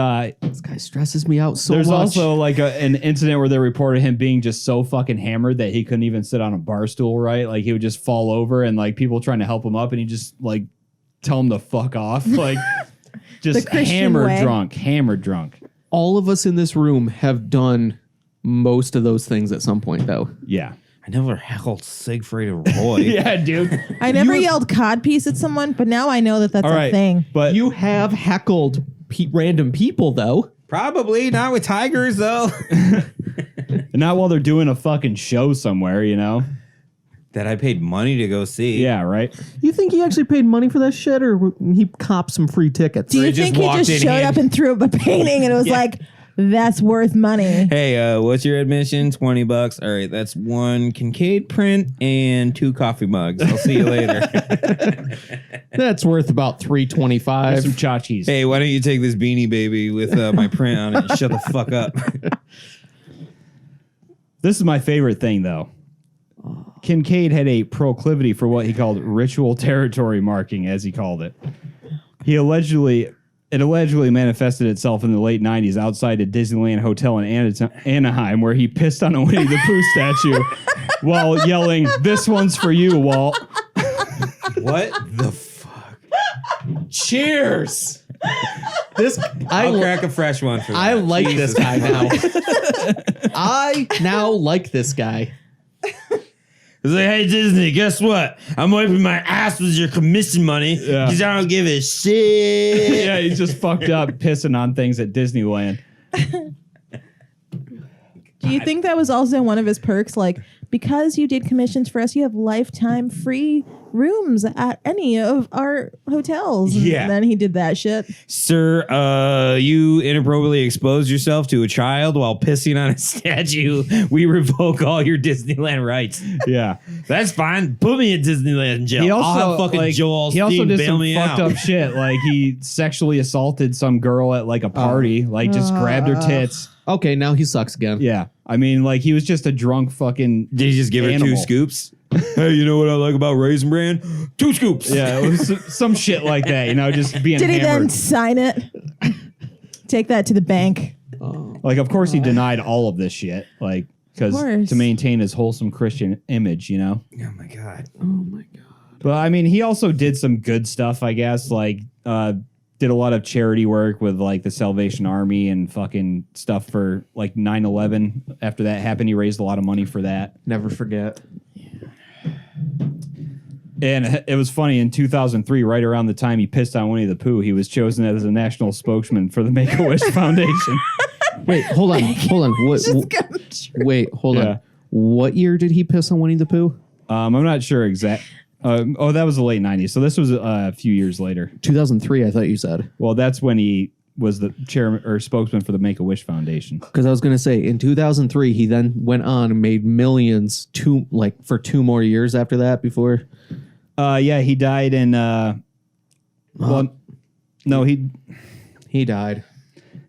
This guy stresses me out so there's much. also like an incident where they reported him being just so fucking hammered that he couldn't even sit on a bar stool, right? Like he would just fall over and like people trying to help him up and he just like tell him to fuck off. Like just hammered drunk. All of us in this room have done most of those things at some point, though. Yeah. I never heckled Siegfried and Roy. Yeah, dude. I never yelled codpiece at someone, but now I know that that's All a right, thing. but You have heckled random people, though. Probably not with tigers, though. not while they're doing a fucking show somewhere, you know? That I paid money to go see. Yeah, right. You think he actually paid money for that shit, or he copped some free tickets? Do you he just think he walked just in showed hand- up and threw up a painting and it was like, that's worth money? Hey, what's your admission? $20. All right, that's one Kincaid print and 2 coffee mugs. I'll see you later. That's worth about $3.25. Some chachis. Hey, why don't you take this Beanie Baby with my print on it and shut the fuck up? This is my favorite thing, though. Kincaid had a proclivity for what he called ritual territory marking, as he called it. It allegedly manifested itself in the late 90s outside a Disneyland hotel in Anaheim, where he pissed on a Winnie the Pooh statue while yelling, "This one's for you, Walt." What the fuck? Cheers. I'll crack a fresh one for that. I like Jesus this guy now. Christ. I now like this guy. It's like, hey, Disney, guess what? I'm wiping my ass with your commission money Yeah. because I don't give a shit. Yeah, he's just fucked up pissing on things at Disneyland. Do you think that was also one of his perks? Like, because you did commissions for us, you have lifetime free rooms at any of our hotels. Yeah. And then he did that shit. Sir, you inappropriately exposed yourself to a child while pissing on a statue. We revoke all your Disneyland rights. Yeah. That's fine. Put me in Disneyland jail. I'll have fucking Joel he also Osteen did bail some me fucked out. up shit. Like he sexually assaulted some girl at like a party. Like just grabbed her tits. Okay, now he sucks again. Yeah. I mean, like he was just a drunk fucking. Did you just give her 2 Animal. scoops? Hey, you know what I like about Raisin Bran? 2 scoops. Yeah, it was some shit like that. You know, just being Did he then hammered. sign it? Take that to the bank. Like, of course, he denied all of this shit. Like, because course. to maintain his wholesome Christian image, you know. Oh my god. Oh my god. But I mean, he also did some good stuff, I guess. Like, did a lot of charity work with like the Salvation Army and fucking stuff for like 9/11. After that happened, he raised a lot of money for that. Never forget. And it was funny, in 2003, right around the time he pissed on Winnie the Pooh, he was chosen as a national spokesman for the Make-A-Wish Foundation. Wait, hold on. Wait, hold Yeah. on. What year did he piss on Winnie the Pooh? I'm not sure exact. That was the late 90s. So this was a few years later. 2003, I thought you said. Well, that's when he was the chairman or spokesman for the Make-A-Wish Foundation. Because I was going to say, in 2003, he then went on and made millions for 2 more years after that before. Yeah, he died in. He died.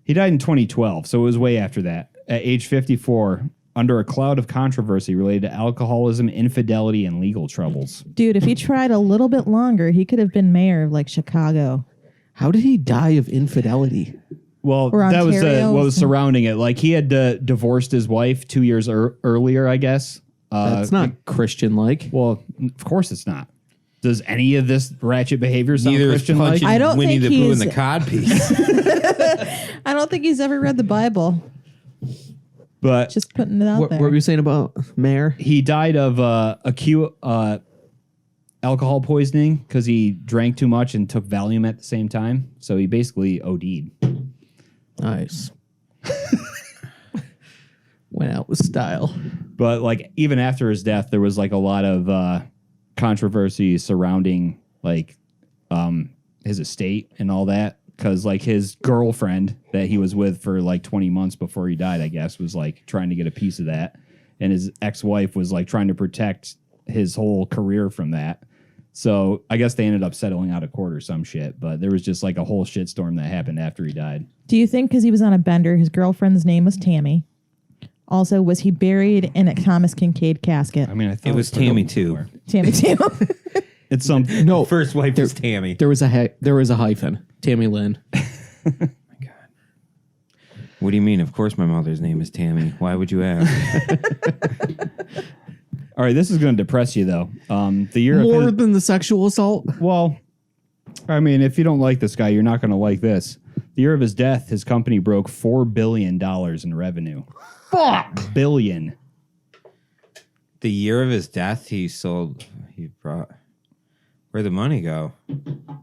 He died in 2012, so it was way after that. At age 54, under a cloud of controversy related to alcoholism, infidelity, and legal troubles. Dude, if he tried a little bit longer, he could have been mayor of like Chicago. How did he die of infidelity? Well, Or that was Ontario. what was surrounding it. Like he had divorced his wife 2 years earlier, I guess. That's not Christian-like. Well, of course it's not. Does any of this ratchet behavior sound Neither is Christian-like? punching I don't Winnie think the Pooh in he's- the cod piece. I don't think he's ever read the Bible. But Just putting it out What there. were you saying about Mayor? he died of acute alcohol poisoning because he drank too much and took Valium at the same time. So he basically OD'd. Nice. Went out with style. But like even after his death, there was like a lot of controversy surrounding like his estate and all that. Because like his girlfriend that he was with for like 20 months before he died, I guess, was like trying to get a piece of that. And his ex-wife was like trying to protect his whole career from that. So I guess they ended up settling out of court or some shit. But there was just like a whole shitstorm that happened after he died. Do you think because he was on a bender, his girlfriend's name was Tammy? Also, was he buried in a Thomas Kincaid casket? I mean, I thought It was Tammy too. Tammy too. It's some No, First wife was Tammy. there was a hyphen. Tammy Lynn. What do you mean? Of course my mother's name is Tammy. Why would you ask? All right, this is going to depress you though. The year of More his, than the sexual assault. well, I mean, if you don't like this guy, you're not going to like this. The year of his death, his company broke $4 billion in revenue. Fuck. Billion. The year of his death, he brought. Where'd the money go?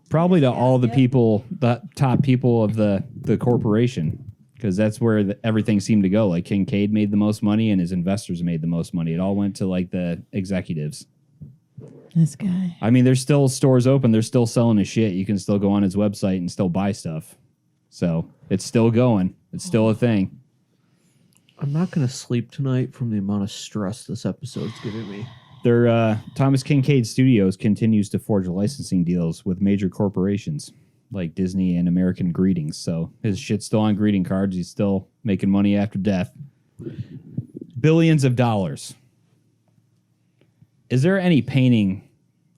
Probably to all the people, the top people of the corporation, because that's where everything seemed to go. Like Kincaid made the most money and his investors made the most money. It all went to like the executives. This guy. I mean, there's still stores open. They're still selling his shit. You can still go on his website and still buy stuff. So it's still going. It's still a thing. I'm not going to sleep tonight from the amount of stress this episode's giving me. Their Thomas Kincaid Studios continues to forge licensing deals with major corporations like Disney and American Greetings. So his shit's still on greeting cards. He's still making money after death. Billions of dollars. Is there any painting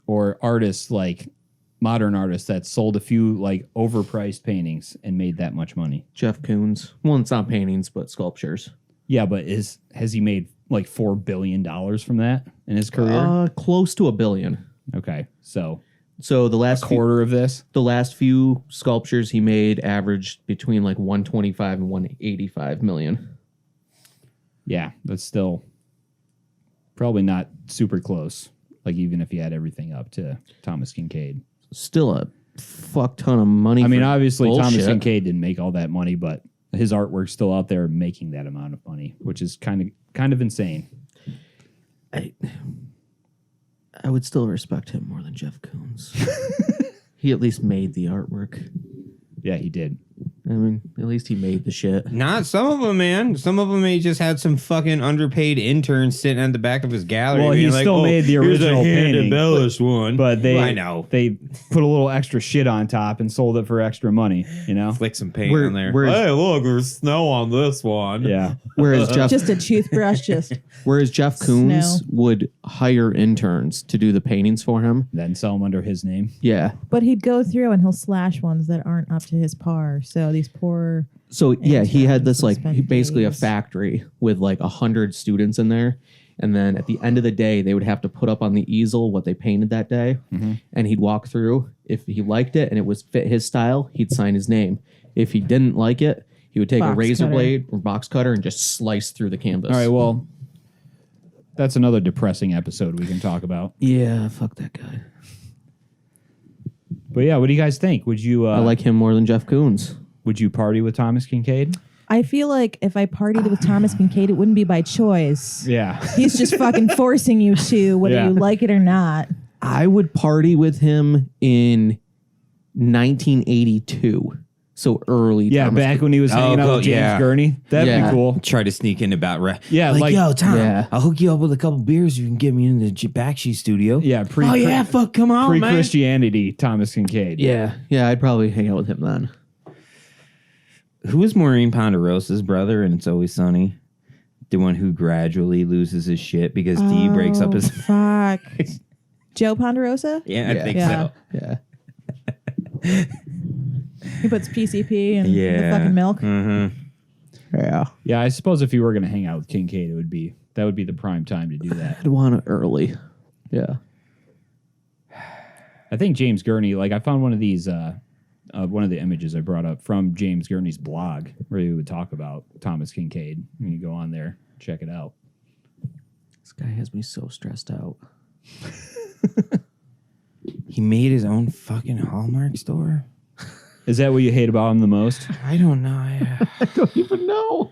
or artist, like modern artist, that sold a few like overpriced paintings and made that much money? Jeff Koons. Well, it's not paintings, but sculptures. Yeah, but has he made like $4 billion from that in his career? Close to $1 billion. Okay, so So the last quarter of this. the last few sculptures he made averaged between like 125 and 185 million. Yeah, that's still probably not super close. Like even if you had everything up to Thomas Kincaid. Still a fuck ton of money. I mean, for obviously Thomas bullshit. Kincaid didn't make all that money, but his artwork's still out there making that amount of money, which is kind of insane. I would still respect him more than Jeff Koons. He at least made the artwork. Yeah, he did. I mean, at least he made the shit. Not some of them, man. Some of them, he just had some fucking underpaid interns sitting at the back of his gallery. Well, being he like, still made the here's a original painting, hand-embellished one. But I know. they put a little extra shit on top and sold it for extra money, you know? Flick some paint Where- on there. where is- Hey, look, there's snow on this one. Yeah. Whereas Jeff Just a toothbrush. Just Jeff Koons Snow. would hire interns to do the paintings for him. Then sell them under his name. Yeah. but he'd go through and he'll slash ones that aren't up to his par. So these poor. So yeah, he had this Interns like and spent basically a days. factory with like 100 students in there. And then at the end of the day, they would have to put up on the easel what they painted that day. And he'd walk through. If he liked it and it was fit his style, he'd sign his name. If he didn't like it, he would take a Box razor cutter. blade or box cutter and just slice through the canvas. All right, well, that's another depressing episode we can talk about. Yeah, fuck that guy. But yeah, what do you guys think? Would you I like him more than Jeff Koons. would you party with Thomas Kincaid? I feel like if I partied with Thomas Kincaid, it wouldn't be by choice. Yeah. He's just fucking forcing you to, whether Yeah. you like it or not. I would party with him in 1982. So early. Yeah, Thomas back when he was hanging out cool, with James yeah. Gurney. That'd Yeah. be cool. Try to sneak in about Yeah, like- yo, Tom, Yeah. I'll hook you up with a couple beers. You can get me in the Bakshi studio. Yeah, Oh yeah, fuck, come on, man. pre-Christianity Thomas Kincaid. Yeah. Yeah, I'd probably hang out with him then. Who was Maureen Ponderosa's brother? And It's Always Sunny. The one who gradually loses his shit because Dee breaks up his. Fuck. Joe Ponderosa? Yeah, I think Yeah. so. Yeah. He puts PCP in the fucking milk. Mm-hmm. Yeah. Yeah, I suppose if you were going to hang out with Kincaid, that would be the prime time to do that. I'd want it early. Yeah. I think James Gurney, like I found one of these, one of the images I brought up from James Gurney's blog where he would talk about Thomas Kincaid. You go on there, check it out. This guy has me so stressed out. He made his own fucking Hallmark store. Is that what you hate about him the most? I don't know. I don't even know.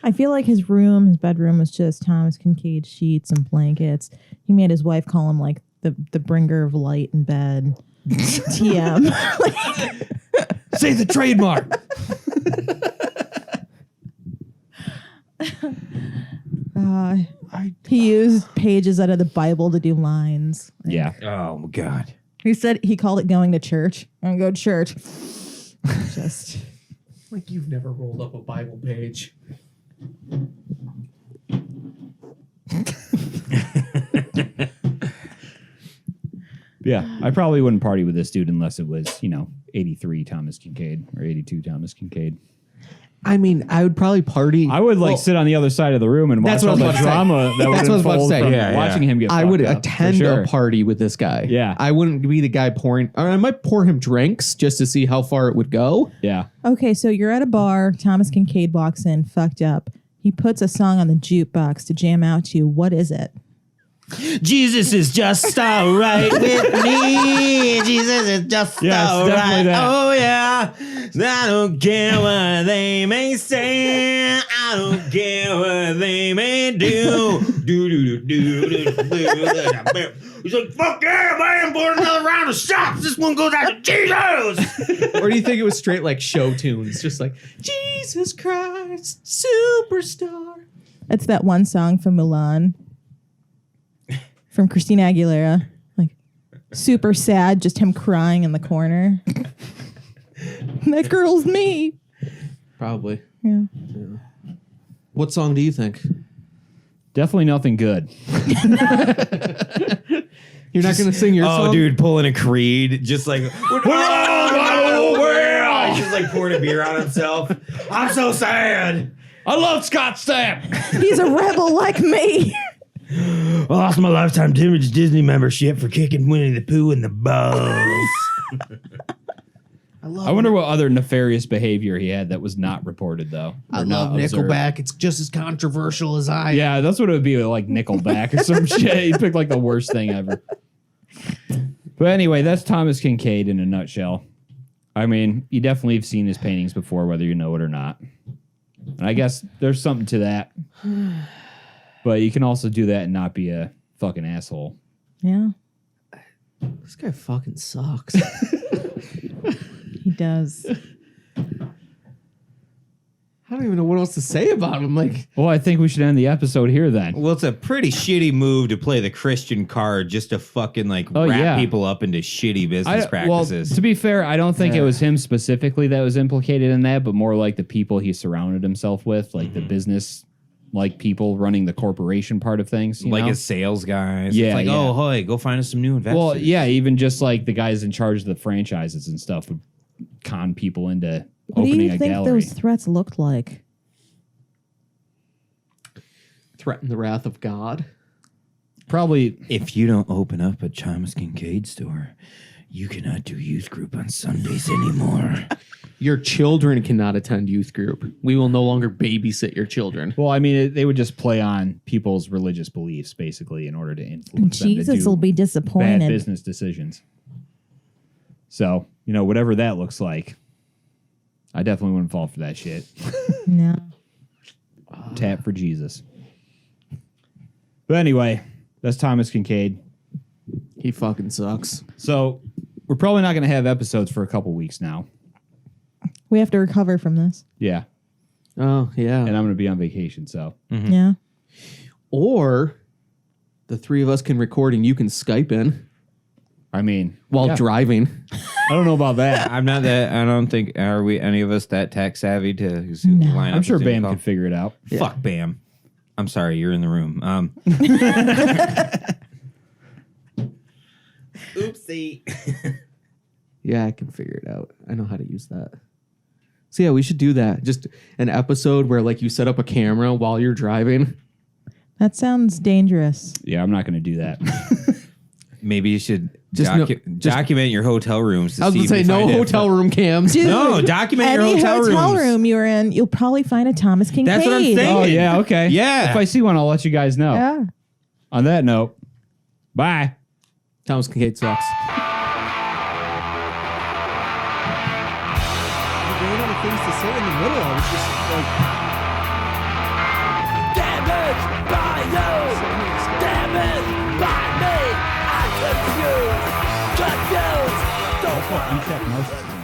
I feel like his bedroom was just Thomas Kincaid sheets and blankets. He made his wife call him like the bringer of light in bed. TM. Say the trademark. He used pages out of the Bible to do lines. Yeah. Oh my God. He said he called it going to church. I'm going to go to church. Just Like you've never rolled up a Bible page. Yeah. I probably wouldn't party with this dude unless it was, 83 Thomas Kincaid or 82 Thomas Kincaid. I mean, I would probably party. I would sit on the other side of the room and watch That's what all I the was about to say. drama that would That's what I was about to unfold say. from Yeah, watching him get I would fucked up, attend for sure. a party with this guy. Yeah. I wouldn't be the guy pouring, or I might pour him drinks just to see how far it would go. Yeah. okay. So you're at a bar. Thomas Kincaid walks in, fucked up. He puts a song on the jukebox to jam out to. What is it? Jesus is just all right with me. Jesus is just Yes, all definitely right. that. Oh yeah. I don't care what they may say. I don't care what they may do. He's like, fuck yeah, man, pour another round of shots. This one goes out to Jesus. Or do you think it was straight like show tunes? Just like, Jesus Christ, superstar. It's that one song from Mulan. From Christina Aguilera. Like, super sad, just him crying in the corner. That girl's me. Probably. Yeah. What song do you think? Definitely nothing good. You're not going to sing your song? Oh, dude, pulling a Creed, just like, oh, he's just like pouring a beer on himself. I'm so sad. I love Scott Stapp. He's a rebel like me. I lost my lifetime Disney membership for kicking Winnie the Pooh in the balls. I wonder what other nefarious behavior he had that was not reported, though. I or not love observed. Nickelback. It's just as controversial as I. Yeah, that's what it would be like Nickelback or some shit. He picked like the worst thing ever. But anyway, that's Thomas Kincaid in a nutshell. I mean, you definitely have seen his paintings before, whether you know it or not. And I guess there's something to that. But you can also do that and not be a fucking asshole. Yeah, This guy fucking sucks. he does. I don't even know what else to say about him. Like, Well, I think we should end the episode here then. Well, it's a pretty shitty move to play the Christian card just to fucking like Oh, wrap yeah. people up into shitty business practices. Well, to be fair, I don't think it was him specifically that was implicated in that, but more like the people he surrounded himself with, like the business like people running the corporation part of things. You like know? his sales guys. Yeah, It's like, yeah. oh, hey, go find us some new investors. Well, yeah, even just like the guys in charge of the franchises and stuff would con people into What do opening you a think gallery. those threats looked like? threaten the wrath of God. Probably, If you don't open up a Thomas Kincaid store, you cannot do youth group on Sundays anymore. Your children cannot attend youth group. We will no longer babysit your children. well, I mean, they would just play on people's religious beliefs basically in order to influence them to Jesus do will be bad disappointed. business decisions. So, whatever that looks like, I definitely wouldn't fall for that shit. No. Tap for Jesus. But anyway, that's Thomas Kincaid. He fucking sucks. So we're probably not going to have episodes for a couple weeks now. We have to recover from this. Yeah. Oh, yeah. And I'm going to be on vacation. So Yeah. Or the three of us can record and you can Skype in I mean, while yeah. driving. I don't know about that. I'm not that. I don't think. Are we any of us that tech savvy to line up? I'm sure a Zoom Bam call? can figure it out. Fuck Bam. I'm sorry, you're in the room. Oopsie. Yeah, I can figure it out. I know how to use that. So yeah, we should do that. Just an episode where like you set up a camera while you're driving. That sounds dangerous. Yeah, I'm not going to do that. Maybe you should Just document your hotel rooms. To I was see gonna if say you no find hotel room cams. Dude, No, document your any hotel rooms. room you're in, you'll probably find a Thomas Kincaid. That's what I'm saying. Oh, yeah, okay. Yeah. If I see one, I'll let you guys know. Yeah. On that note, bye. Thomas Kincaid sucks. Ran out of things to say in the middle. I was just like, Damaged by you, damaged by me. I'm confused, confused. Don't Unchecked narcissist.